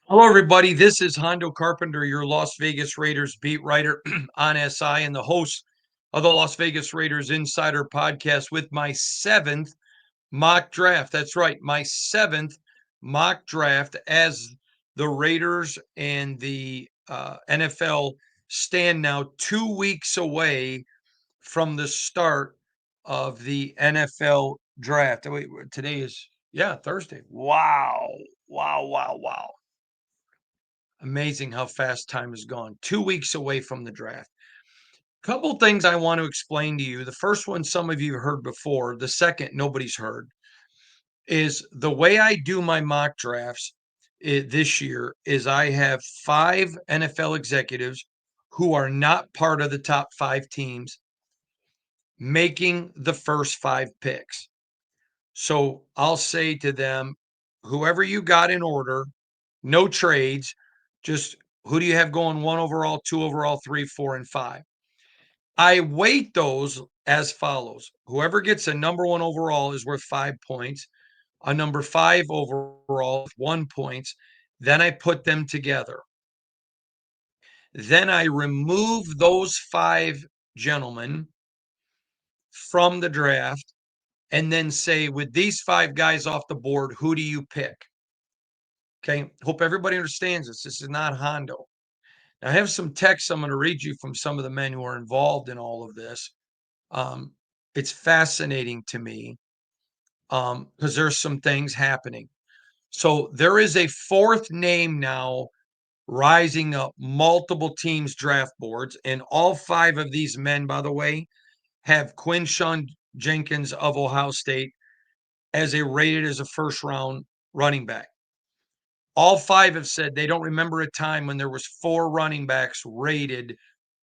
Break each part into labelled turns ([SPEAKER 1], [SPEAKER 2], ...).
[SPEAKER 1] Hello, everybody. This is Hondo Carpenter, your Las Vegas Raiders beat writer on SI and the host of the Las Vegas Raiders Insider podcast with my seventh mock draft. That's right, my seventh mock draft as the Raiders and the NFL stand now 2 weeks away from the start of the NFL draft. Wait, today is, yeah, Thursday. Wow. Wow, wow, wow. Amazing how fast time has gone. 2 weeks away from the draft. Couple things I want to explain to you. The first one, some of you have heard before. The second, nobody's heard, is the way I do my mock drafts this year is I have 5 NFL executives who are not part of the top 5 teams making the first 5 picks. So I'll say to them, whoever you got in order, no trades, just who do you have going 1 overall, 2 overall, 3, 4, and 5? I weight those as follows. Whoever gets a number 1 overall is worth 5 points, a number 5 overall, 1 point. Then I put them together. Then I remove those 5 gentlemen from the draft and then say, with these 5 guys off the board, who do you pick? Okay. Hope everybody understands this. This is not Hondo. Now, I have some text I'm going to read you from some of the men who are involved in all of this. Um, it's fascinating to me because there's some things happening. So there is a fourth name now rising up multiple teams' draft boards, and all 5 of these men, by the way, have Quinshawn Jenkins of Ohio State rated as a first round running back. All 5 have said they don't remember a time when there was 4 running backs rated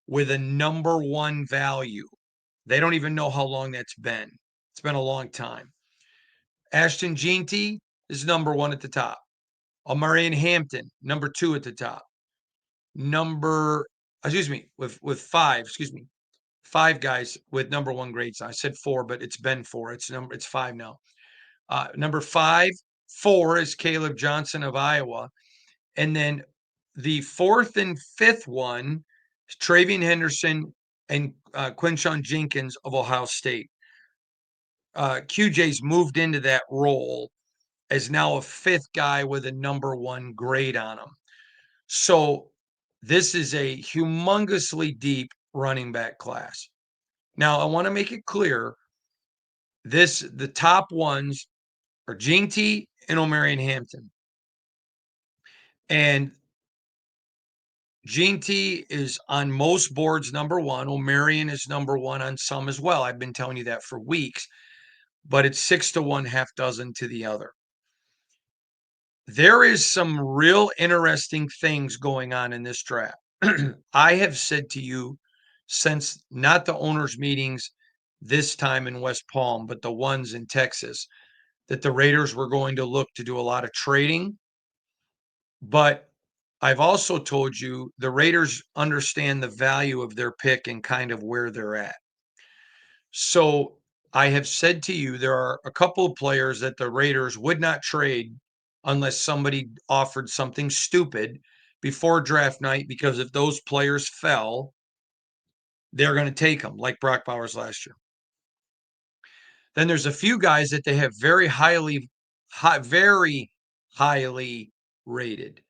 [SPEAKER 1] with a number 1 value. They don't even know how long that's been. It's been a long time. Ashton Jeanty is number 1 at the top. Omarion Hampton, number 2 at the top. With 5, 5 guys with number 1 grades. I said 4, but it's been 4. It's 5 now. Number 4 is Caleb Johnson of Iowa. And then the 4th and 5th one is Travian Henderson and Quinshawn Jenkins of Ohio State. QJ's moved into that role as now a 5th guy with a number 1 grade on him. So this is a humongously deep running back class. Now, I want to make it clear the top ones are Gene T and Omarion Hampton. And Gene T is on most boards number 1. Omarion is number 1 on some as well. I've been telling you that for weeks, but it's 6 to 1, half dozen to the other. There is some real interesting things going on in this draft. I have said to you since not the owners' meetings this time in West Palm, but the ones in Texas, that the Raiders were going to look to do a lot of trading. But I've also told you the Raiders understand the value of their pick and kind of where they're at. So I have said to you there are a couple of players that the Raiders would not trade unless somebody offered something stupid before draft night, because if those players fell, they're going to take them, like Brock Bowers last year. Then there's a few guys that they have very highly rated,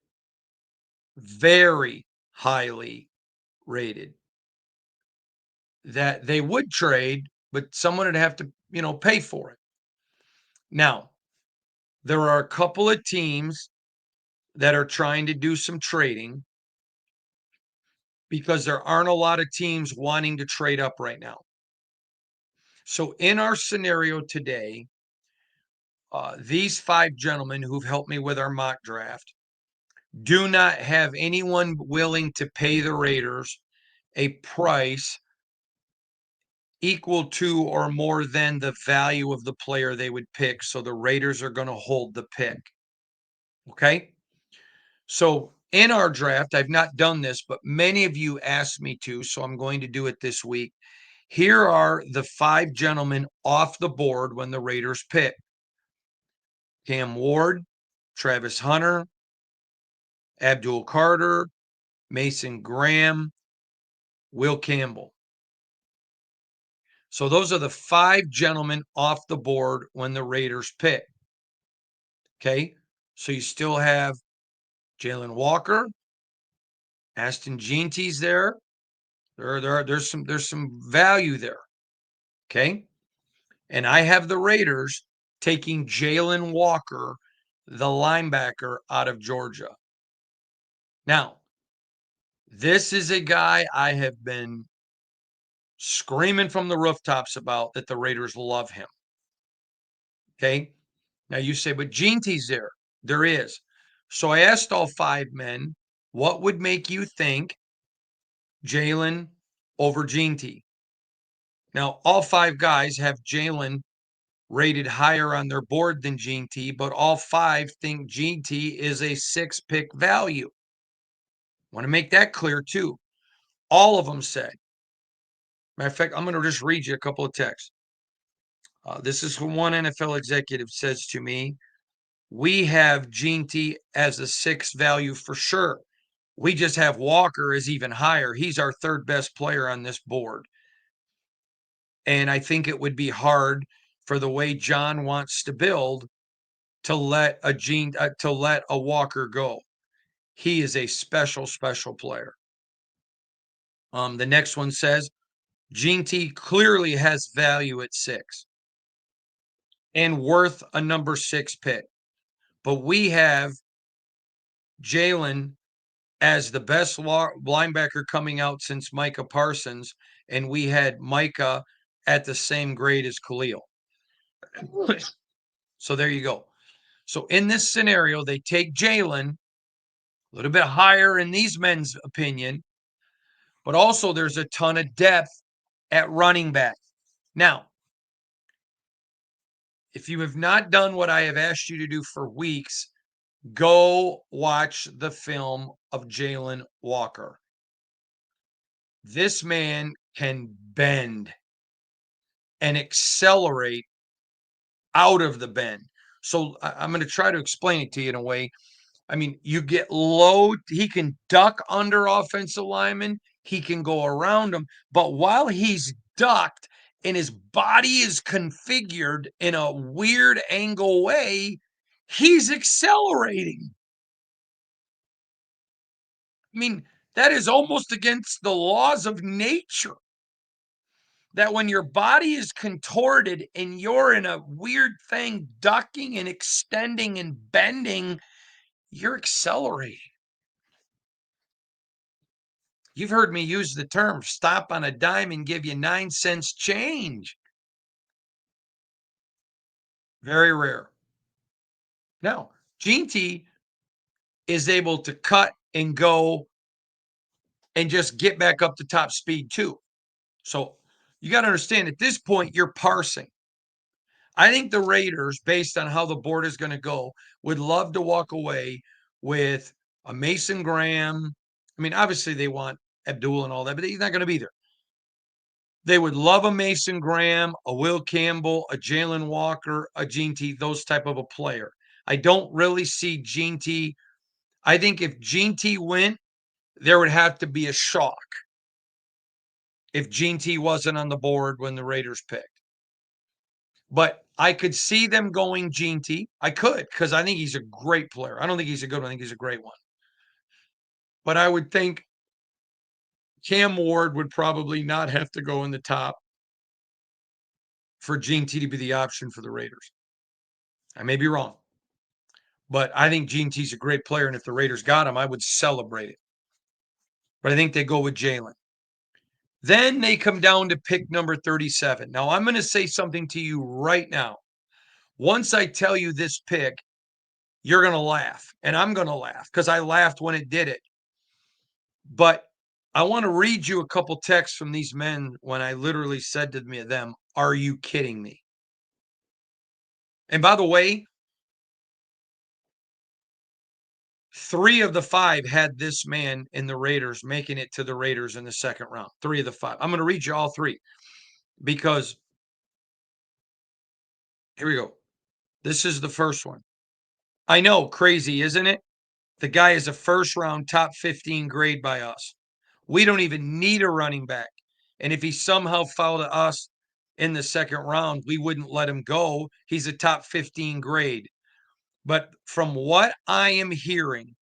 [SPEAKER 1] very highly rated, that they would trade, but someone would have to, pay for it. Now, there are a couple of teams that are trying to do some trading because there aren't a lot of teams wanting to trade up right now. So in our scenario today, these 5 gentlemen who've helped me with our mock draft do not have anyone willing to pay the Raiders a price equal to or more than the value of the player they would pick. So the Raiders are going to hold the pick. Okay. So in our draft, I've not done this, but many of you asked me to, so I'm going to do it this week. Here are the 5 gentlemen off the board when the Raiders pick: Cam Ward, Travis Hunter, Abdul Carter, Mason Graham, Will Campbell. So those are the 5 gentlemen off the board when the Raiders pick. Okay. So you still have Jaylen Walker, Aston Jeanty's there. There's some value there. Okay. And I have the Raiders taking Jaylen Walker, the linebacker out of Georgia. Now, this is a guy I have been screaming from the rooftops about, that the Raiders love him. Okay. Now you say, but Jeanty's there. There is. So I asked all 5 men, what would make you think Jaylen over Jeanty? Now, all 5 guys have Jaylen rated higher on their board than Jeanty, but all 5 think Jeanty is a 6-pick value. Want to make that clear too. All of them said. Matter of fact, I'm going to just read you a couple of texts. This is what one NFL executive says to me. We have Jeanty as a 6 value for sure. We just have Walker as even higher. He's our 3rd best player on this board. And I think it would be hard for the way John wants to build to let a Walker go. He is a special, special player. The next one says Jeanty clearly has value at 6 and worth a number 6 pick. But we have Jaylen as the best linebacker coming out since Micah Parsons, and we had Micah at the same grade as Khalil. So there you go. So in this scenario, they take Jaylen, a little bit higher in these men's opinion, but also there's a ton of depth at running back. Now, if you have not done what I have asked you to do for weeks, go watch the film of Jaylen Walker. This man can bend and accelerate out of the bend. So I'm going to try to explain it to you in a way. I mean, you get low, he can duck under offensive linemen, he can go around them, but while he's ducked and his body is configured in a weird angle way, he's accelerating. I mean, that is almost against the laws of nature. That when your body is contorted and you're in a weird thing, ducking and extending and bending, you're accelerating. You've heard me use the term stop on a dime and give you 9 cents change. Very rare. Now, Jeanty is able to cut and go and just get back up to top speed too. So you got to understand at this point, you're parsing. I think the Raiders, based on how the board is going to go, would love to walk away with a Mason Graham. I mean, obviously they want Abdul and all that, but he's not going to be there. They would love a Mason Graham, a Will Campbell, a Jaylen Walker, a Jeanty, those type of a player. I don't really see Jeanty. I think if Jeanty went, there would have to be a shock if Jeanty wasn't on the board when the Raiders picked. But I could see them going Jeanty. I could, because I think he's a great player. I don't think he's a good one. I think he's a great one. But I would think Cam Ward would probably not have to go in the top for Jeanty to be the option for the Raiders. I may be wrong. But I think Jeanty's a great player. And if the Raiders got him, I would celebrate it. But I think they go with Jaylen. Then they come down to pick number 37. Now, I'm going to say something to you right now. Once I tell you this pick, you're going to laugh. And I'm going to laugh because I laughed when it did it. But I want to read you a couple texts from these men when I literally said to them, are you kidding me? And by the way, 3 of the 5 had this man in the Raiders making it to the Raiders in the second round. 3 of the 5. I'm going to read you all 3 because here we go. This is the first one. I know, crazy, isn't it? The guy is a first round top 15 grade by us. We don't even need a running back. And if he somehow fell to us in the second round, we wouldn't let him go. He's a top 15 grade. But from what I am hearing,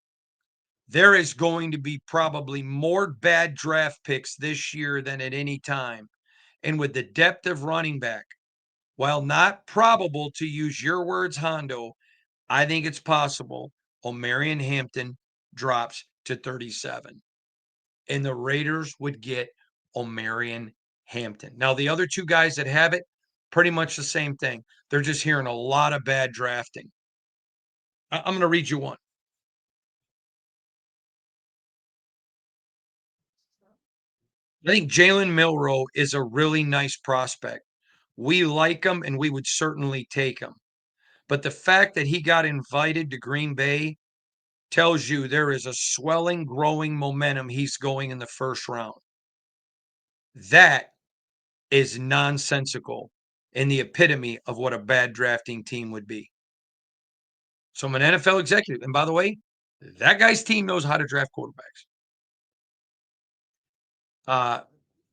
[SPEAKER 1] there is going to be probably more bad draft picks this year than at any time. And with the depth of running back, while not probable, to use your words, Hondo, I think it's possible Omarion Hampton drops to 37. And the Raiders would get Omarion Hampton. Now, the other two guys that have it, pretty much the same thing. They're just hearing a lot of bad drafting. I'm going to read you one. I think Jalen Milroe is a really nice prospect. We like him and we would certainly take him. But the fact that he got invited to Green Bay tells you there is a swelling, growing momentum he's going in the first round. That is nonsensical in the epitome of what a bad drafting team would be. So I'm an NFL executive. And by the way, that guy's team knows how to draft quarterbacks.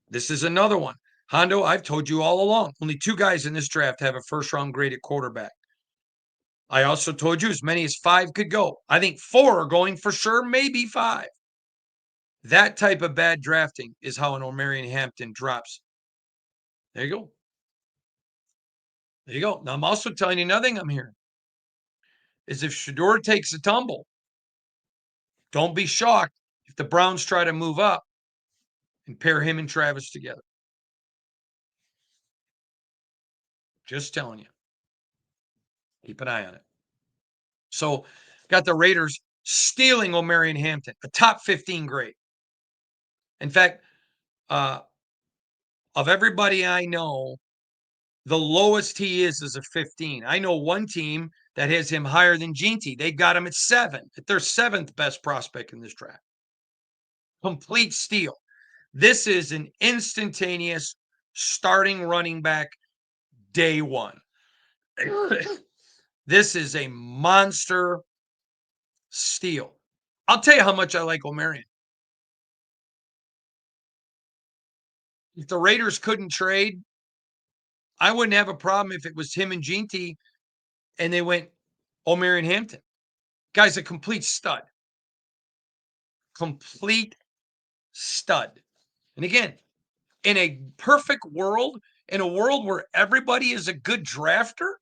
[SPEAKER 1] This is another one. Hondo, I've told you all along, only two guys in this draft have a first round grade at quarterback. I also told you as many as 5 could go. I think 4 are going for sure, maybe 5. That type of bad drafting is how an Omarion Hampton drops. There you go. There you go. Now, I'm also telling you another thing I'm hearing is if Shedeur takes a tumble, don't be shocked if the Browns try to move up and pair him and Travis together. Just telling you. Keep an eye on it. So, got the Raiders stealing Omarion Hampton, a top 15 grade. In fact, of everybody I know, the lowest he is a 15. I know one team that has him higher than Ginty. They got him at 7, at their 7th best prospect in this draft. Complete steal. This is an instantaneous starting running back day one. This is a monster steal. I'll tell you how much I like Omarion. If the Raiders couldn't trade, I wouldn't have a problem if it was him and Ginty and they went Omarion Hampton. Guy's a complete stud. Complete stud. And again, in a perfect world, in a world where everybody is a good drafter,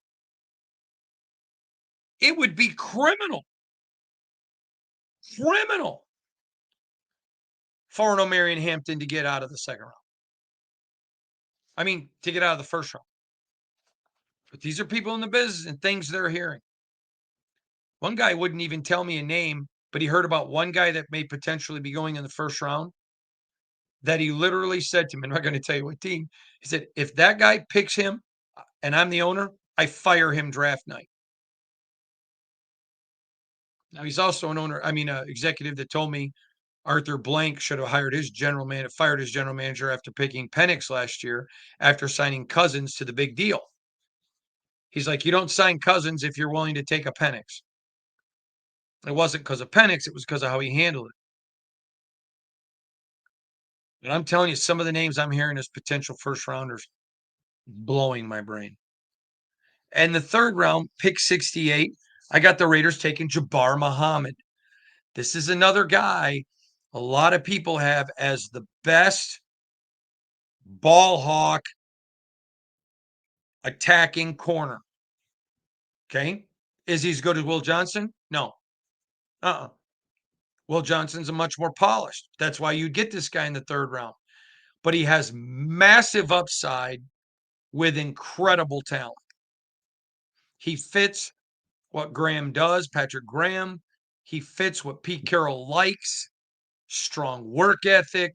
[SPEAKER 1] it would be criminal for an Omarion Hampton to get out of the second round. I mean, to get out of the first round. But these are people in the business and things they're hearing. One guy wouldn't even tell me a name, but he heard about one guy that may potentially be going in the first round that he literally said to me, I'm not going to tell you what team. He said, if that guy picks him and I'm the owner, I fire him draft night. Now he's also an executive that told me Arthur Blank should have fired his general manager after picking Penix last year after signing Cousins to the big deal. He's like, you don't sign Cousins if you're willing to take a Penix. It wasn't because of Penix, it was because of how he handled it. And I'm telling you, some of the names I'm hearing as potential first rounders blowing my brain. And the third round, pick 68, I got the Raiders taking Jabbar Muhammad. This is another guy a lot of people have as the best ball hawk attacking corner. Okay. Is he as good as Will Johnson? No. Will Johnson's a much more polished. That's why you get this guy in the third round. But he has massive upside with incredible talent. He fits what Graham does, Patrick Graham. He fits what Pete Carroll likes. Strong work ethic.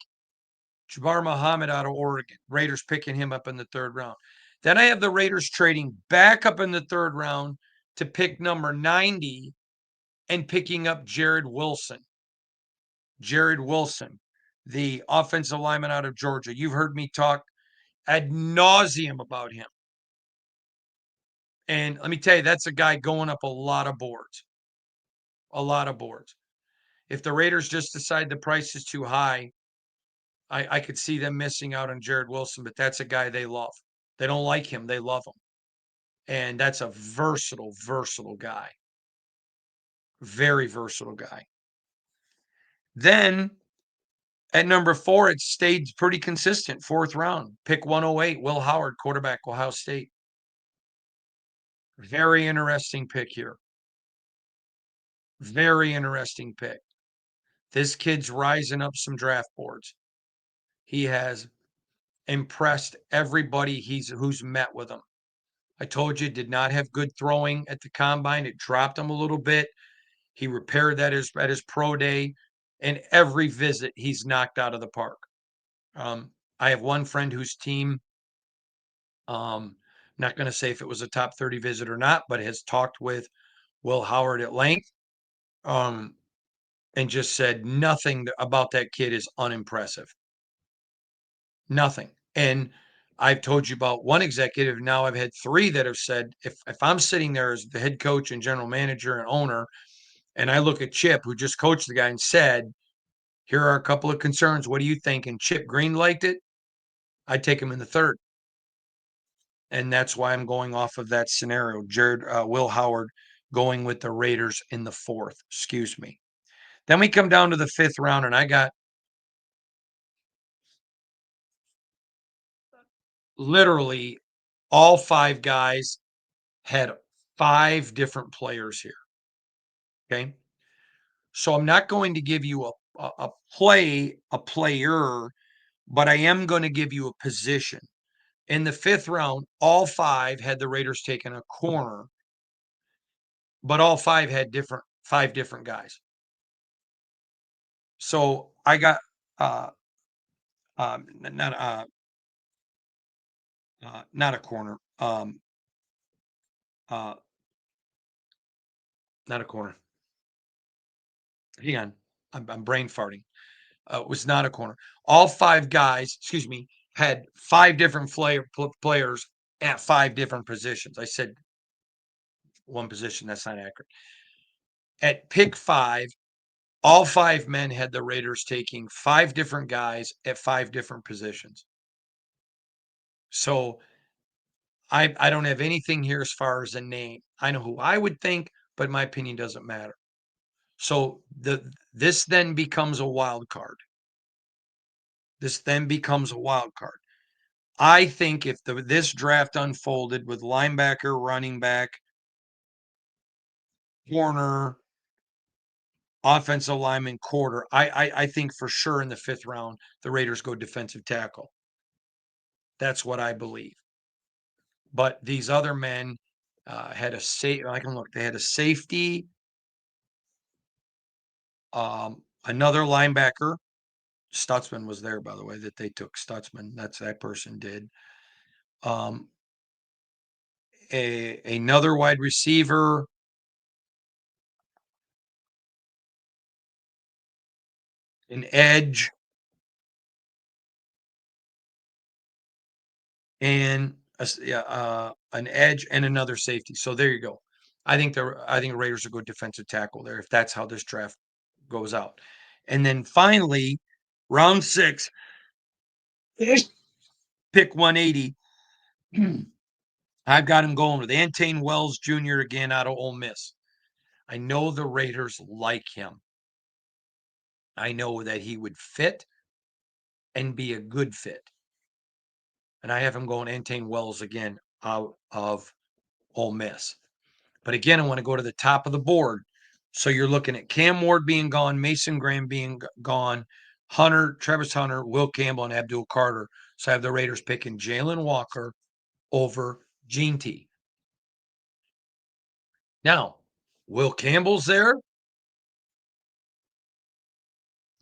[SPEAKER 1] Jabbar Muhammad out of Oregon. Raiders picking him up in the third round. Then I have the Raiders trading back up in the third round to pick number 90 and picking up Jared Wilson. Jared Wilson, the offensive lineman out of Georgia. You've heard me talk ad nauseum about him. And let me tell you, that's a guy going up a lot of boards. A lot of boards. If the Raiders just decide the price is too high, I could see them missing out on Jared Wilson, but that's a guy they love. They don't like him, they love him. And that's a versatile guy. Very versatile guy. Then at number 4, it stayed pretty consistent. 4th round, pick 108, Will Howard, quarterback, Ohio State. Very interesting pick here. Very interesting pick. This kid's rising up some draft boards. He has impressed everybody who's met with him. I told you, did not have good throwing at the combine. It dropped him a little bit. He repaired that at his pro day, and every visit he's knocked out of the park. I have one friend whose team, not going to say if it was a top 30 visit or not, but has talked with Will Howard at length, and just said nothing about that kid is unimpressive. Nothing. And I've told you about one executive. Now I've had 3 that have said, if I'm sitting there as the head coach and general manager and owner, and I look at Chip, who just coached the guy, and said, here are a couple of concerns. What do you think? And Chip Green liked it. I'd take him in the 3rd. And that's why I'm going off of that scenario. Will Howard going with the Raiders in the 4th. Excuse me. Then we come down to the 5th round, and I got literally all 5 guys had 5 different players here. Okay. So I'm not going to give you a player, but I am going to give you a position. In the 5th round, all 5 had the Raiders taking a corner, but all 5 had 5 different guys. So I got not not a corner, uh, not a corner. Hang on, I'm brain farting. It was not a corner. All 5 guys, excuse me, had 5 different players at 5 different positions. I said one position. That's not accurate. At pick 5, all 5 men had the Raiders taking 5 different guys at 5 different positions. So I don't have anything here as far as a name. I know who I would think, but my opinion doesn't matter. So this then becomes a wild card. This then becomes a wild card. I think if this draft unfolded with linebacker, running back, corner, offensive lineman, quarter, I think for sure in the 5th round the Raiders go defensive tackle. That's what I believe. But these other men had a safe. I can look. They had a safety, another linebacker. Stutzman was there, by the way, that they took Stutzman. That person did. Another wide receiver, an edge, and an edge and another safety. So there you go. I think the Raiders will go defensive tackle there if that's how this draft goes out. And then finally, round 6, pick 180. I've got him going with Antane Wells Jr. again out of Ole Miss. I know the Raiders like him. I know that he would fit and be a good fit. And I have him going Antane Wells again out of Ole Miss. But again, I want to go to the top of the board. So you're looking at Cam Ward being gone, Mason Graham being gone, Travis Hunter, Will Campbell, and Abdul Carter. So I have the Raiders picking Jaylen Walker over Gene T. Now, Will Campbell's there.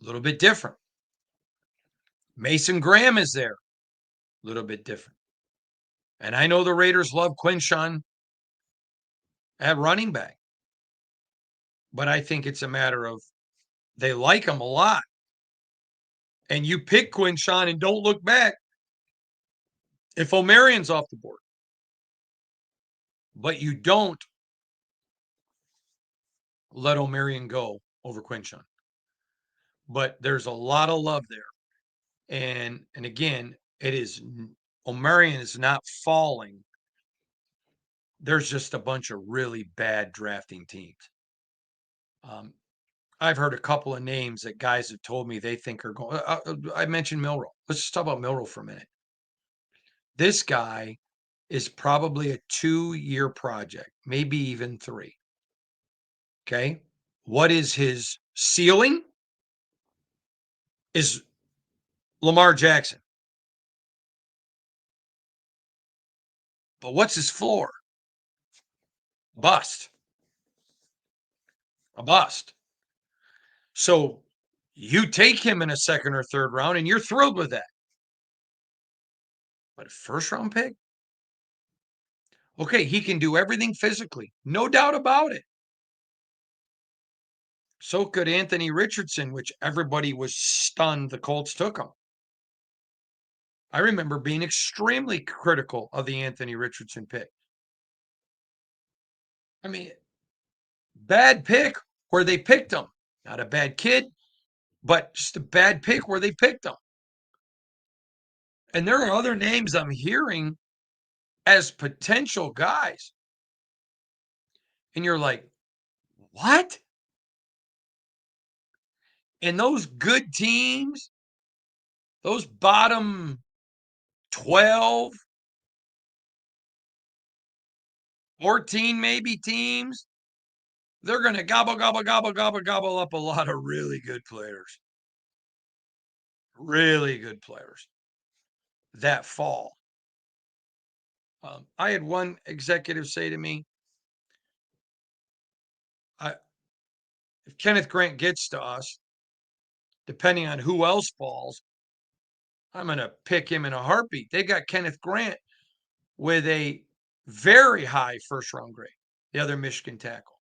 [SPEAKER 1] A little bit different. Mason Graham is there. A little bit different. And I know the Raiders love Quinshawn at running back. But I think it's a matter of they like him a lot. And you pick Quinshawn and don't look back if O'Marion's off the board. But you don't let O'Marion go over Quinshawn. but there's a lot of love there. And again, it is Omarion is not falling. There's just a bunch of really bad drafting teams. Um, I've heard a couple of names that guys have told me they think are going. I mentioned Milrow. Let's just talk about Milrow for a minute. This guy is probably a 2-year project, maybe even 3. Okay. What is his ceiling? Is Lamar Jackson. But what's his floor? Bust. A bust. So you take him in a second or third round and you're thrilled with that. But a first round pick? Okay, he can do everything physically. No doubt about it. So could Anthony Richardson, which everybody was stunned the Colts took him. I remember being extremely critical of the Anthony Richardson pick. I mean, bad pick where they picked him. Not a bad kid, but just a bad pick where they picked him. And there are other names I'm hearing as potential guys. And you're like, what? And those good teams, those bottom 12, 14 maybe teams, they're going to gobble, gobble, gobble, gobble, gobble up a lot of really good players. Really good players that fall. I had one executive say to me, if Kenneth Grant gets to us, depending on who else falls, I'm going to pick him in a heartbeat. They got Kenneth Grant with a very high first round grade, the other Michigan tackle.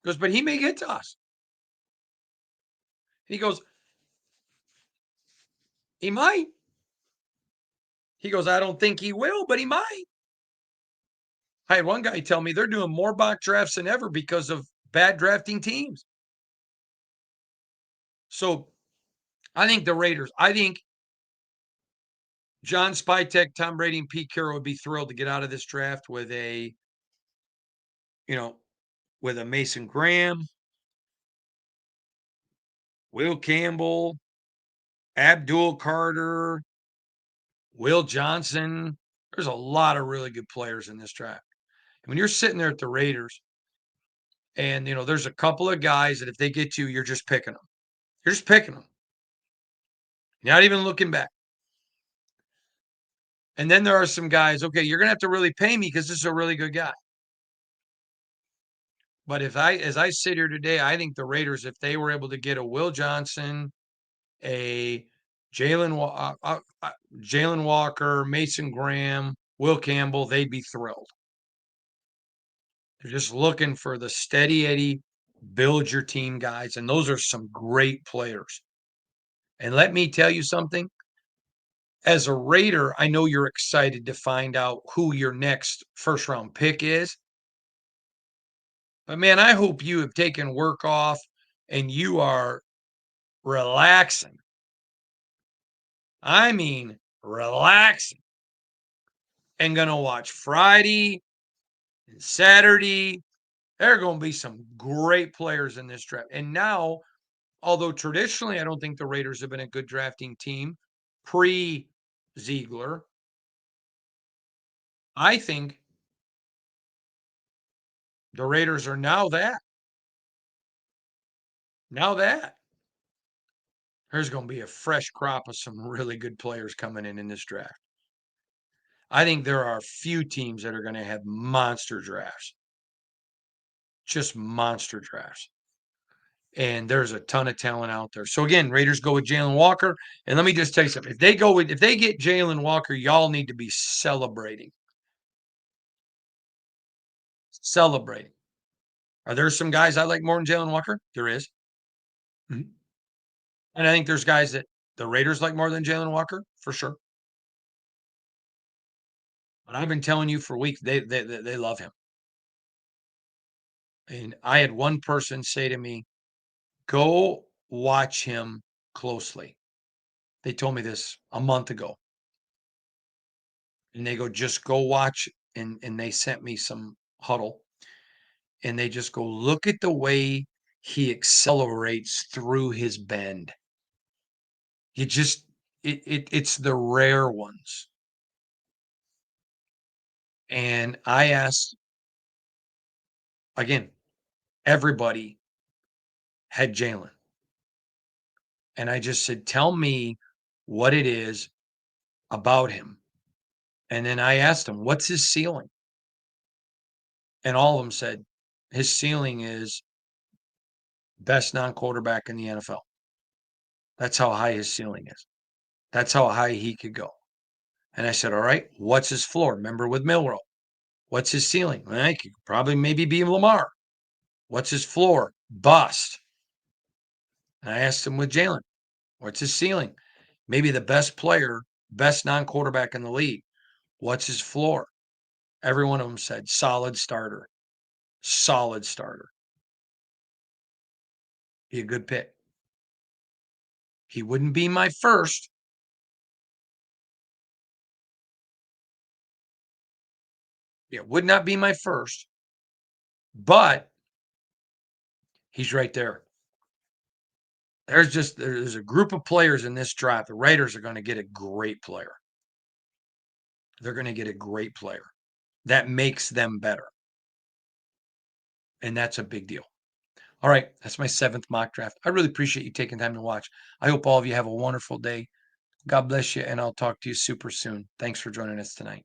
[SPEAKER 1] He goes, but he may get to us. He goes, he might. He goes, I don't think he will, but he might. I had one guy tell me they're doing more mock drafts than ever because of bad drafting teams. So I think the Raiders, I think John Spytek, Tom Brady, and Pete Carroll would be thrilled to get out of this draft with a, with a Mason Graham, Will Campbell, Abdul Carter, Will Johnson. There's a lot of really good players in this draft. And when you're sitting there at the Raiders, and there's a couple of guys that if they get you, you're just picking them. You're just picking them. You're not even looking back. And then there are some guys, okay, you're going to have to really pay me because this is a really good guy. But as I sit here today, I think the Raiders, if they were able to get a Will Johnson, a Jaylen Walker, Mason Graham, Will Campbell, they'd be thrilled. They're just looking for the steady Eddie, build your team guys. And those are some great players. And let me tell you something. As a Raider, I know you're excited to find out who your next first round pick is. But man, I hope you have taken work off and you are relaxing. I mean, relaxing. And going to watch Friday and Saturday. There are going to be some great players in this draft. And now, although traditionally I don't think the Raiders have been a good drafting team pre-Ziegler, I think the Raiders are now that. Now that. There's going to be a fresh crop of some really good players coming in this draft. I think there are a few teams that are going to have monster drafts. Just monster drafts. And there's a ton of talent out there. So again, Raiders go with Jaylen Walker. And let me just tell you something. If they get Jaylen Walker, y'all need to be celebrating. Celebrating. Are there some guys I like more than Jaylen Walker? There is. Mm-hmm. And I think there's guys that the Raiders like more than Jaylen Walker, for sure. But I've been telling you for weeks, they love him. And I had one person say to me, go watch him closely. They told me this a month ago. And they go, just go watch. And they sent me some huddle. And they just go, look at the way he accelerates through his bend. You just it's the rare ones. And I asked again, everybody had Jaylen. And I just said, tell me what it is about him. And then I asked him, what's his ceiling? And all of them said, his ceiling is best non-quarterback in the NFL. That's how high his ceiling is. That's how high he could go. And I said, all right, what's his floor? Remember with Milrow, what's his ceiling? Well, he could probably maybe be Lamar. What's his floor? Bust. And I asked him with Jaylen, what's his ceiling? Maybe the best player, best non-quarterback in the league. What's his floor? Every one of them said solid starter. Solid starter. Be a good pick. He wouldn't be my first. It would not be my first, but he's right there. There's a group of players in this draft. The Raiders are going to get a great player. They're going to get a great player that makes them better. And that's a big deal. All right, that's my 7th mock draft. I really appreciate you taking time to watch. I hope all of you have a wonderful day. God bless you, and I'll talk to you super soon. Thanks for joining us tonight.